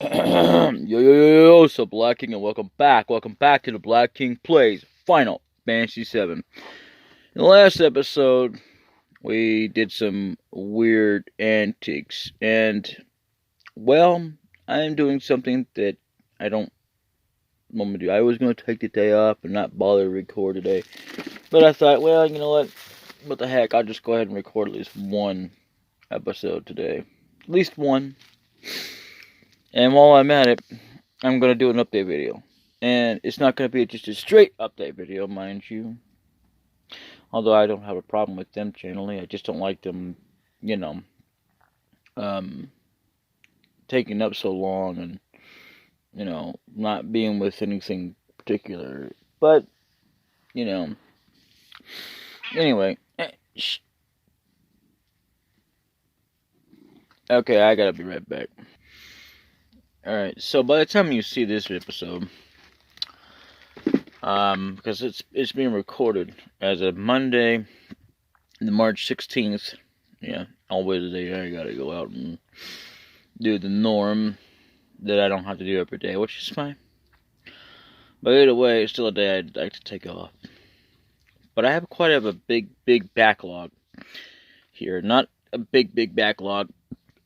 Yo, so Black King, and welcome back. Welcome back to the Black King Plays Final Fantasy 7. In the last episode, we did some weird antics, and, well, I am doing something that I don't want to do. I was going to take the day off and not bother to record today, but I thought, well, you know what the heck, I'll just go ahead and record at least one episode today. At least one. And while I'm at it, I'm going to do an update video. And it's not going to be just a straight update video, mind you. Although I don't have a problem with them generally. I just don't like them, you know, um, taking up so long and, not being with anything particular. But, you know, anyway. Okay, I gotta be right back. Alright, so by the time you see this episode, because it's being recorded as of Monday, the March 16th. Yeah, always a day I gotta go out and do the norm that I don't have to do every day, which is fine. But either way, it's still a day I'd like to take off. But I have quite a big backlog here. Not a big backlog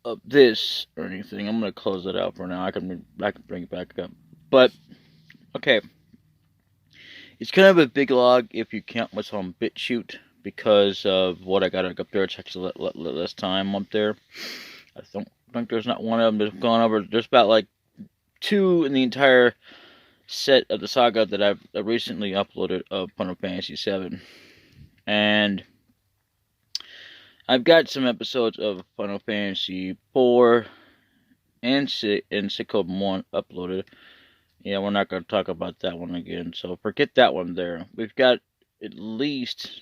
of this or anything. I'm gonna close that out for now. I can bring it back up. But okay, it's kind of a big log if you count what's on BitChute because of what I got up there. It's actually less time up there. I think there's not one of them that's gone over. There's about like 2 in the entire set of the saga that I've recently uploaded of Final Fantasy 7. And I've got some episodes of Final Fantasy 4 and Suikoden 1 uploaded. Yeah, we're not going to talk about that one again, so forget that one there. We've got at least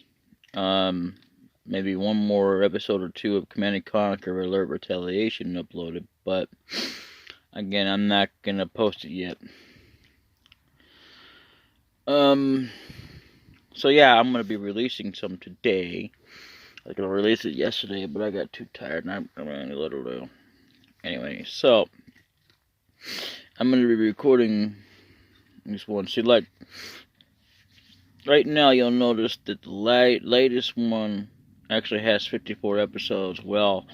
maybe one more episode or 2 of Command & Conquer Alert Retaliation uploaded, but again, I'm not going to post it yet. So yeah, I'm going to be releasing some today. I was going to release it yesterday, but I got too tired and I'm going to let it go. Anyway, so I'm going to be recording this one. See, like, right now you'll notice that the latest one actually has 54 episodes. Well,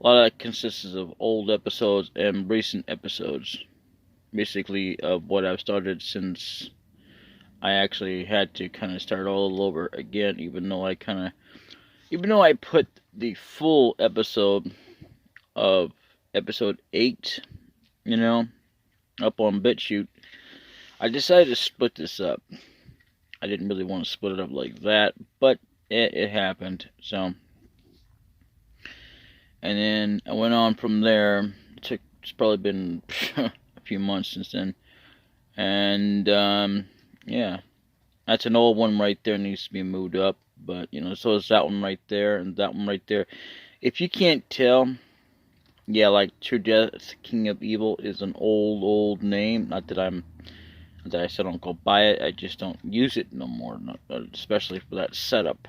a lot of that consists of old episodes and recent episodes. Basically, of what I've started since I actually had to kind of start all over again, even though I put the full episode of episode 8, up on BitChute. I decided to split this up. I didn't really want to split it up like that, but it happened, so. And then I went on from there. It's probably been a few months since then. And, yeah. That's an old one right there, needs to be moved up. But, so is that one right there and that one right there. If you can't tell, yeah, like True Death, King of Evil is an old name. Not that I still don't go buy it. I just don't use it no more, especially for that setup.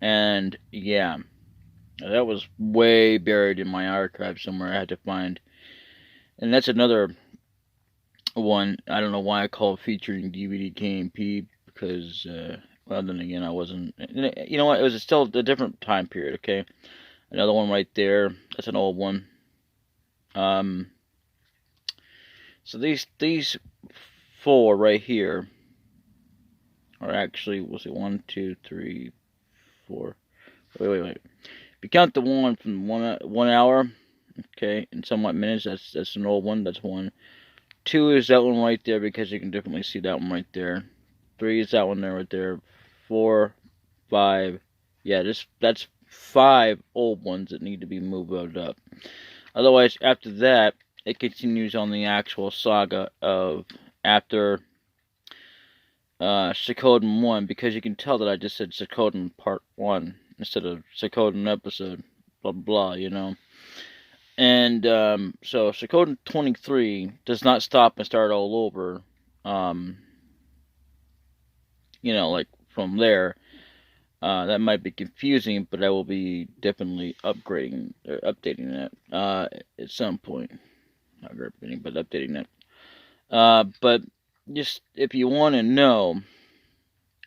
And, yeah. That was way buried in my archive somewhere I had to find. And that's another one. I don't know why I call it featuring DVD KMP, because, well, then again, I wasn't. You know what? It was still a different time period, okay? Another one right there. That's an old one. So these 4 right here are actually, was it 1, 2, 3, 4? Wait. If you count the one from 1 hour, okay, in somewhat minutes, that's an old one. That's 1. 2 is that one right there, because you can definitely see that one right there. 3 is that one there right there. 4, 5, yeah, that's 5 old ones that need to be moved up. Otherwise, after that, it continues on the actual saga of after Suikoden 1, because you can tell that I just said Suikoden Part 1 instead of Suikoden episode, blah blah, And so Suikoden 23 does not stop and start all over, like from there. That might be confusing, but I will be definitely updating that at some point. not repeating, but updating that. But just if you want to know,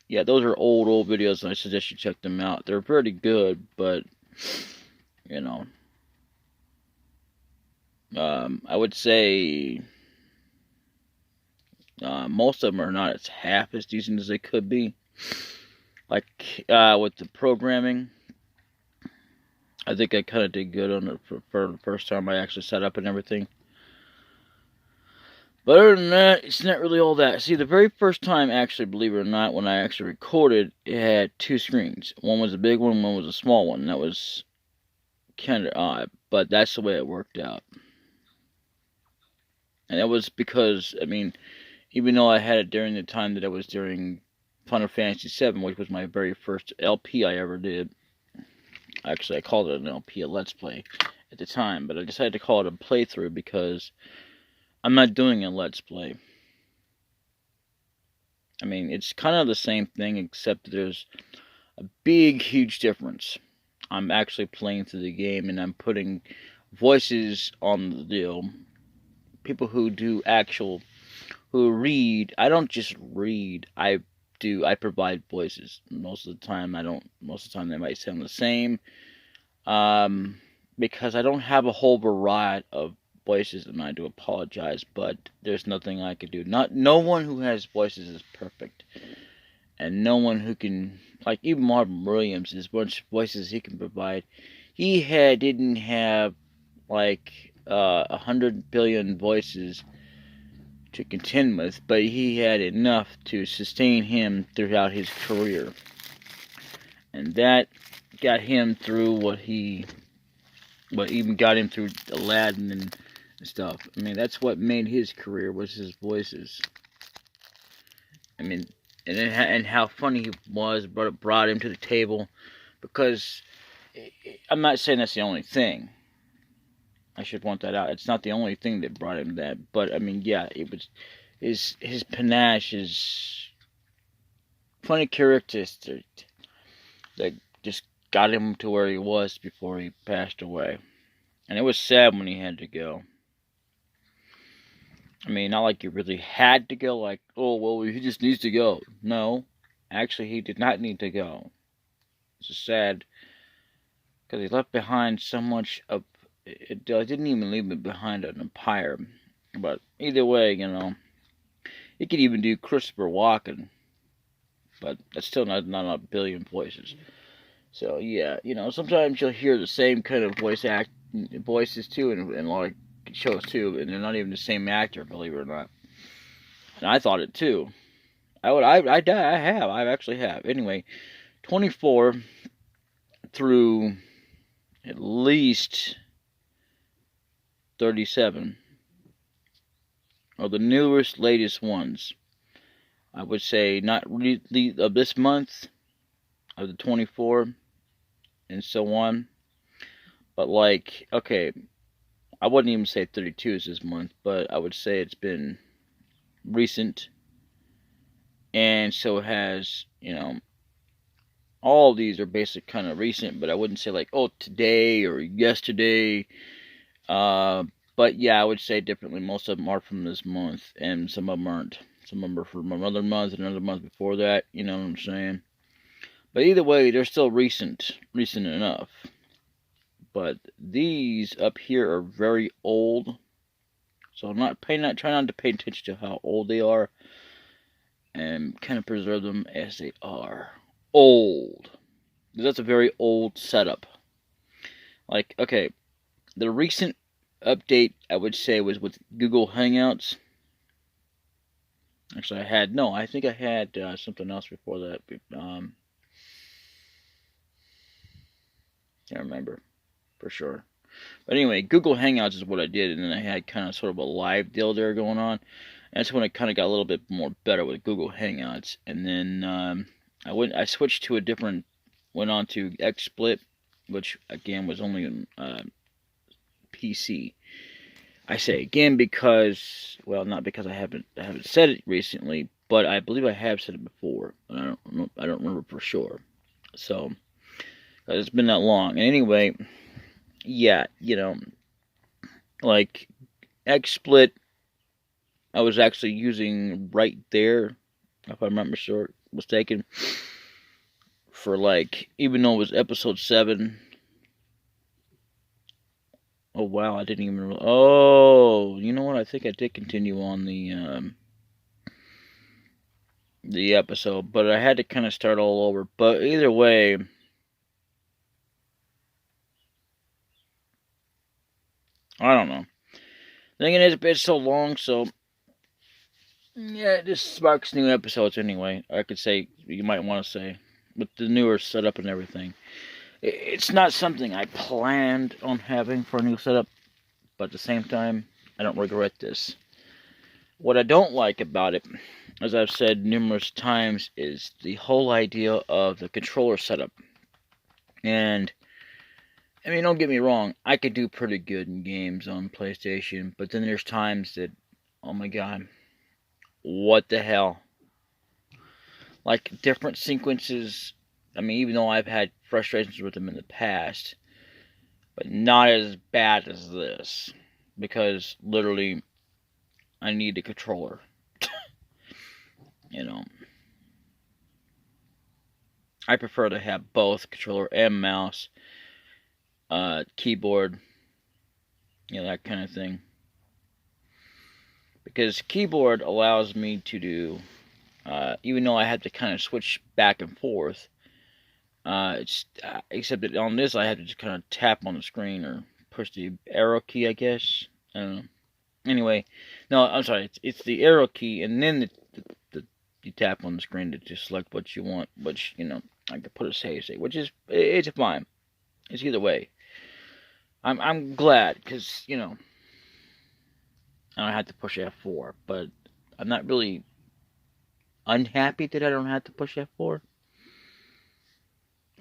yeah, those are old videos, and I suggest you check them out. They're pretty good, but you know, I would say most of them are not as half as decent as they could be. Like with the programming, I think I kind of did good on it for the first time I actually set up and everything. But other than that, it's not really all that. See, the very first time, actually, believe it or not, when I actually recorded, it had two screens. One was a big one was a small one. That was kind of odd, but that's the way it worked out. And that was because, I mean, even though I had it during the time that I was during Final Fantasy 7, which was my very first LP I ever did. Actually, I called it an LP, a Let's Play, at the time, but I decided to call it a playthrough because I'm not doing a Let's Play. I mean, it's kind of the same thing, except there's a big, huge difference. I'm actually playing through the game, and I'm putting voices on the deal. People who do who read. I don't just read. I provide voices. Most of the time, I don't. Most of the time, they might sound the same. Because I don't have a whole variety of voices, and I do apologize, but there's nothing I can do. No one who has voices is perfect, and no one who can, like even Marvin Williams, as much voices he can provide, didn't have like 100 billion voices to contend with, but he had enough to sustain him throughout his career, and that got him through what even got him through Aladdin and stuff. I mean, that's what made his career, was his voices. I mean, and how funny he was, brought him to the table, because I'm not saying that's the only thing. I should point that out. It's not the only thing that brought him that, but I mean, yeah, it was his panache, his funny characteristic that just got him to where he was before he passed away. And it was sad when he had to go. I mean, not like he really had to go, like, oh, well, he just needs to go. No, actually, he did not need to go. It's just sad, because he left behind so much of, it didn't even leave behind an empire. But either way, you know, he could even do Christopher Walken, but that's still not a billion voices. So, yeah, you know, sometimes you'll hear the same kind of voices too, in like shows too, and they're not even the same actor, believe it or not. And I thought it too. I actually have. Anyway, 24 through at least 37 are the newest, latest ones. I would say not really of this month, of the 24, and so on. But like, okay, I wouldn't even say 32 is this month, but I would say it's been recent. And so it has, you know, all of these are basically kind of recent, but I wouldn't say like, oh, today or yesterday. But yeah, I would say differently. Most of them are from this month, and some of them aren't. Some of them are from another month and another month before that, you know what I'm saying? But either way, they're still recent enough. But these up here are very old, so try not to pay attention to how old they are, and kind of preserve them as they are old. That's a very old setup. Like, okay, the recent update I would say was with Google Hangouts. Actually, I think I had something else before that. Can't remember for sure. But anyway, Google Hangouts is what I did, and then I had kind of sort of a live deal there going on. And that's when I kind of got a little bit more better with Google Hangouts. And then I switched to went on to XSplit, which again was only on PC. I say again because, well, not because I haven't said it recently, but I believe I have said it before. But I don't remember for sure. So it's been that long. And anyway, yeah, you know, like XSplit I was actually using right there, if I'm not mistaken, for like, even though it was episode 7. Oh wow, I didn't even. Oh, you know what? I think I did continue on the episode, but I had to kind of start all over. But either way, I don't know. The thing is, it's so long, so yeah, this sparks new episodes anyway. I could say, you might want to say, with the newer setup and everything. It's not something I planned on having for a new setup, but at the same time, I don't regret this. What I don't like about it, as I've said numerous times, is the whole idea of the controller setup. And, I mean, don't get me wrong, I could do pretty good in games on PlayStation, but then there's times that, oh my god, what the hell? Like, different sequences, I mean, even though I've had frustrations with them in the past, but not as bad as this. Because, literally, I need a controller. You know. I prefer to have both controller and mouse, keyboard, that kind of thing. Because keyboard allows me to do, even though I have to kind of switch back and forth, except that on this I have to just kind of tap on the screen or push the arrow key, I guess. I don't know. Anyway, no, I'm sorry. It's the arrow key, and then you tap on the screen to just select what you want. Which I could put a save state, which is it's fine. It's either way. I'm glad because I don't have to push F4, but I'm not really unhappy that I don't have to push F4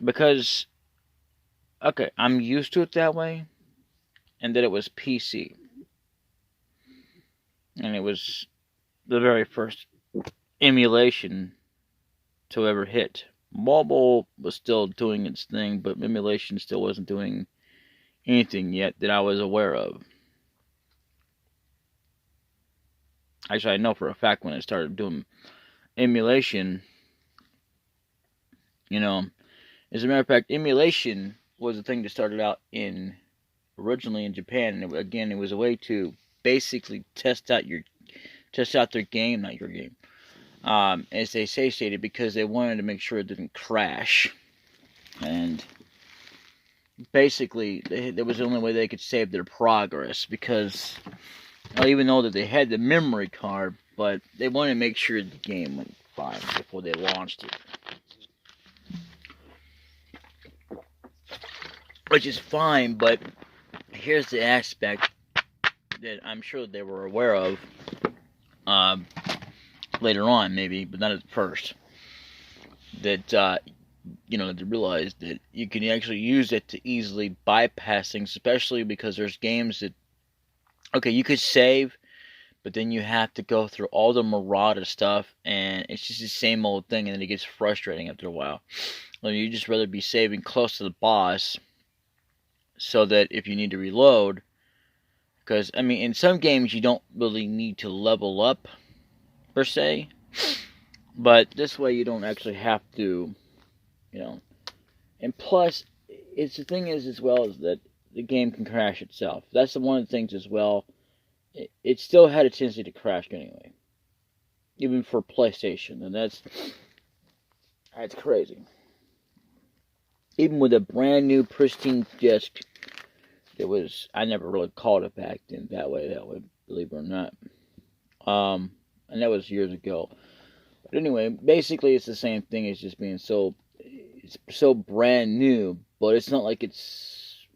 because okay, I'm used to it that way, and that it was PC, and it was the very first emulation to ever hit. Mobile was still doing its thing, but emulation still wasn't doing anything yet that I was aware of. Actually, I know for a fact when I started doing emulation, as a matter of fact, emulation was the thing that started out originally in Japan, and it was a way to basically test out their game, not your game, as they stated, because they wanted to make sure it didn't crash, and basically that was the only way they could save their progress, because even though that they had the memory card, but they wanted to make sure the game went fine before they launched it. Which is fine, but here's the aspect that I'm sure they were aware of later on, maybe, but not at first. That, to realize that you can actually use it to easily bypass things, especially because there's games that, okay, you could save, but then you have to go through all the Marauder stuff, and it's just the same old thing, and then it gets frustrating after a while. You just rather be saving close to the boss, so that if you need to reload, because, I mean, in some games you don't really need to level up, per se, but this way you don't actually have to, and plus, the thing is as well is that the game can crash itself. That's one of the things as well. It still had a tendency to crash anyway, even for PlayStation, and that's crazy. Even with a brand new pristine disc, I never really called it back then that way, believe it or not. And that was years ago. But anyway, basically it's the same thing. It's just being it's so brand new, but it's not like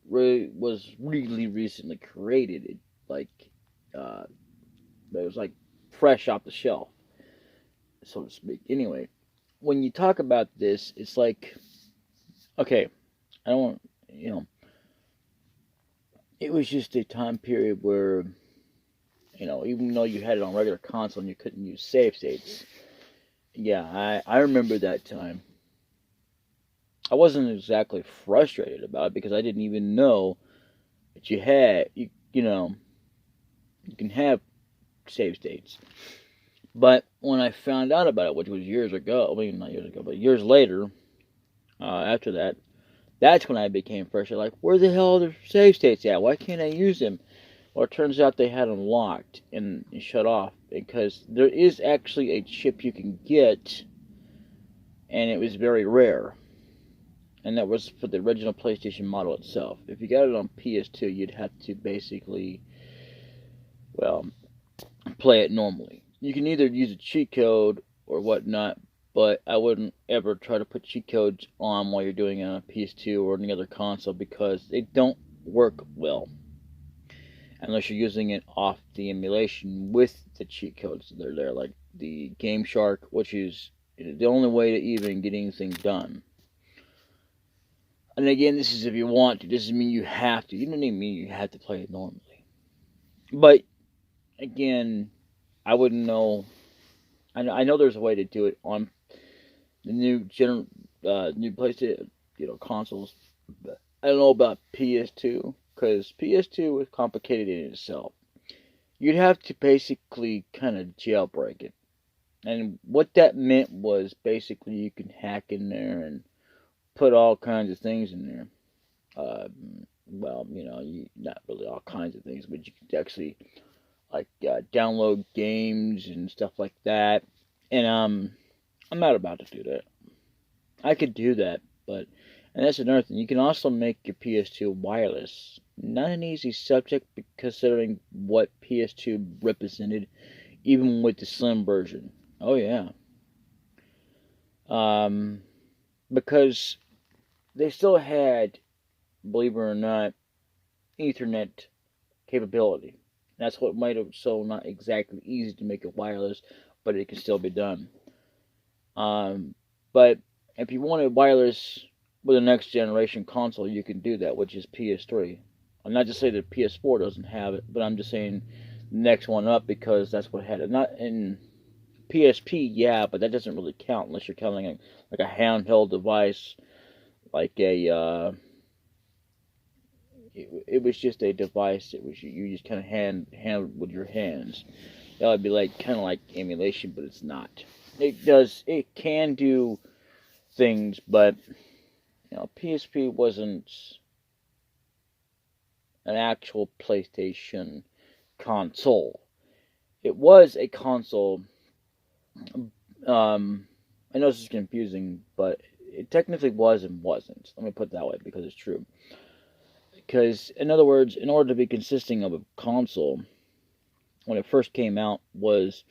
was really recently created. It but it was like fresh off the shelf, so to speak. Anyway, when you talk about this, it's like, okay, I don't want, it was just a time period where, even though you had it on regular console and you couldn't use save states. Yeah, I remember that time. I wasn't exactly frustrated about it because I didn't even know that you You can have save states. But when I found out about it, which was years ago, I mean, not years ago, but years later, after that, that's when I became frustrated. Like, where the hell are the save states at? Why can't I use them? Well, it turns out they had them locked and shut off because there is actually a chip you can get, and it was very rare. And that was for the original PlayStation model itself. If you got it on PS2, you'd have to basically, well, play it normally. You can either use a cheat code or whatnot, but I wouldn't ever try to put cheat codes on while you're doing it on a PS2 or any other console because they don't work well unless you're using it off the emulation with the cheat codes that are there, like the Game Shark, which is the only way to even get anything done. And again, this is if you want to. This doesn't mean you have to. You don't even mean you have to play it normally. But again, I wouldn't know. I know there's a way to do it on the new new PlayStation, consoles. But I don't know about PS2 because PS2 was complicated in itself. You'd have to basically kind of jailbreak it, and what that meant was basically you can hack in there and put all kinds of things in there. Well, not really all kinds of things, but you could actually download games and stuff like that. And I'm not about to do that. I could do that, and that's another thing. You can also make your PS2 wireless. Not an easy subject considering what PS2 represented, even with the slim version. Oh yeah. Because they still had, believe it or not, Ethernet capability. That's what made it so not exactly easy to make it wireless, but it can still be done. But if you wanted wireless with a next generation console, you can do that, which is PS3. I'm not just saying that PS4 doesn't have it, but I'm just saying the next one up because that's what had it. Not in PSP, yeah, but that doesn't really count unless you're counting like a handheld device, like a. It was just a device. It was you just kind of handled with your hands. That would be kind of like emulation, but it's not. It can do things, but PSP wasn't an actual PlayStation console. It was a console. I know this is confusing, but it technically was and wasn't. Let me put it that way because it's true. Because, in other words, in order to be consisting of a console, when it first came out, was,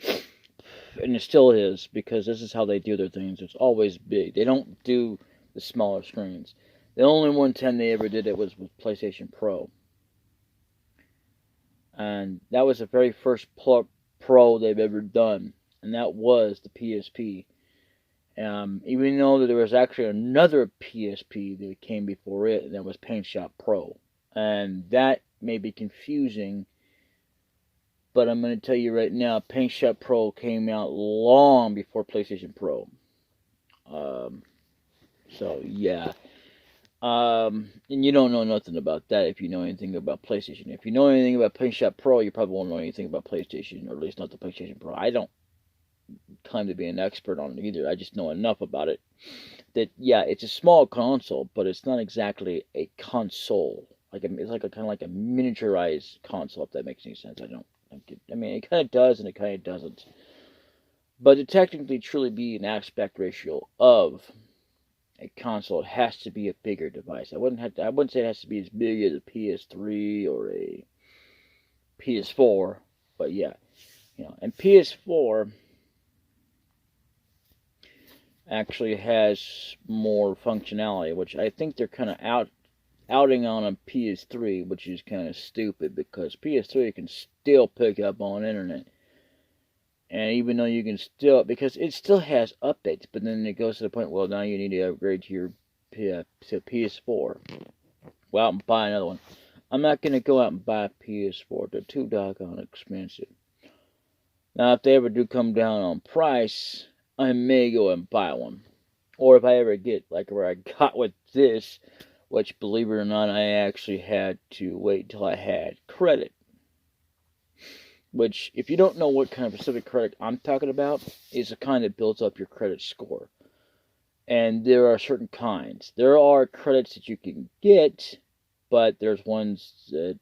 and it still is, because this is how they do their things, it's always big. They don't do the smaller screens. The only one time they ever did it was with PlayStation Pro. And that was the very first Pro they've ever done, and that was the PSP. Even though that there was actually another PSP that came before it, and that was Paint Shop Pro. And that may be confusing, but I'm going to tell you right now, Paint Shop Pro came out long before PlayStation Pro. So, yeah. And you don't know nothing about that if you know anything about PlayStation. If you know anything about Paint Shop Pro, you probably won't know anything about PlayStation, or at least not the PlayStation Pro. I don't claim to be an expert on it either. I just know enough about it that, yeah, it's a small console, but it's not exactly a console. It's like kind of like a miniaturized console, if that makes any sense. I mean, it kind of does and it kind of doesn't. But to technically truly be an aspect ratio of a console, it has to be a bigger device. I wouldn't say it has to be as big as a PS3 or a PS4, but yeah, and PS4 actually has more functionality, which I think they're kind of outing on a PS3, which is kind of stupid because PS3 can still pick up on internet. And even though you can still, because it still has updates, but then it goes to the point, well, now you need to upgrade to your PS4. Go out and buy another one. I'm not going to go out and buy a PS4. They're too doggone expensive. Now, if they ever do come down on price, I may go and buy one. Or if I ever get, like where I got with this, which, believe it or not, I actually had to wait till I had credit. which, if you don't know what kind of specific credit I'm talking about, is the kind that builds up your credit score. And there are certain kinds. There are credits that you can get, but there's ones that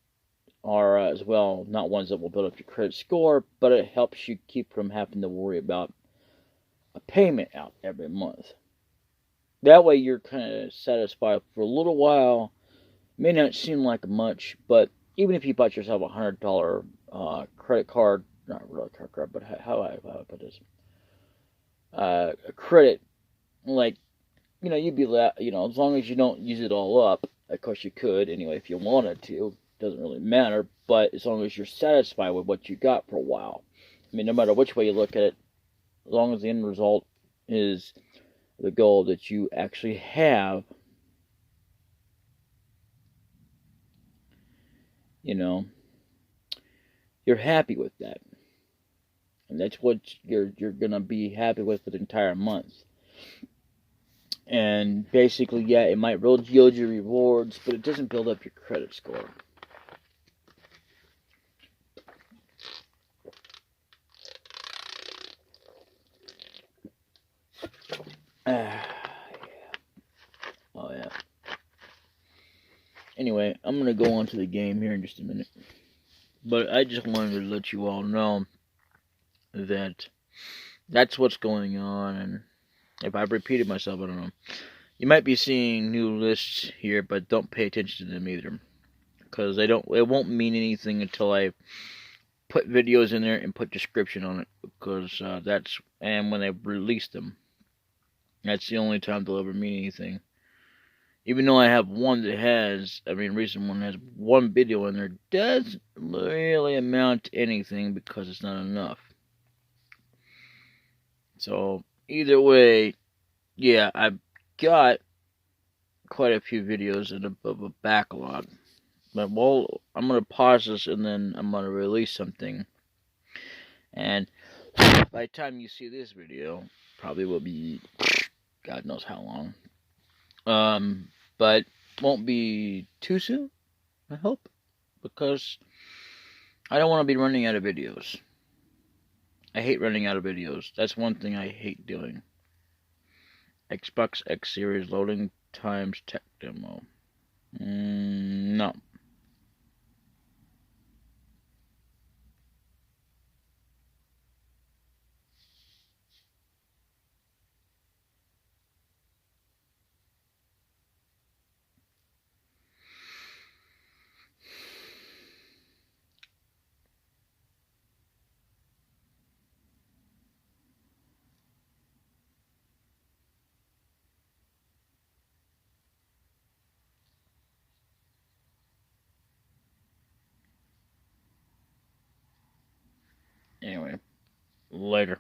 are as well not ones that will build up your credit score, but it helps you keep from having to worry about a payment out every month. That way you're kind of satisfied for a little while. It may not seem like much, but even if you bought yourself a $100 credit card, not really a credit card, but how I put this, a credit, like, you'd be, as long as you don't use it all up. Of course, you could anyway if you wanted to. Doesn't really matter, but as long as you're satisfied with what you got for a while. I mean, no matter which way you look at it, as long as the end result is the goal that you actually have, you're happy with that. And that's what you're gonna be happy with for the entire month. And basically, yeah, it might yield you rewards, but it doesn't build up your credit score. Yeah. Oh, yeah. Anyway, I'm going to go on to the game here in just a minute. But I just wanted to let you all know that that's what's going on. And if I've repeated myself, I don't know. You might be seeing new lists here, but don't pay attention to them either. Because it won't mean anything until I put videos in there and put description on it. Because and when they release them. That's the only time they'll ever mean anything. Even though I have one that has, recent one has one video in there, doesn't really amount to anything because it's not enough. So, either way, yeah, I've got quite a few videos of a backlog. But, I'm going to pause this and then I'm going to release something. And by the time you see this video, probably will be God knows how long. But won't be too soon, I hope, because I don't want to be running out of videos. I hate running out of videos. That's one thing I hate doing. Xbox X Series loading times tech demo. No. Anyway, later.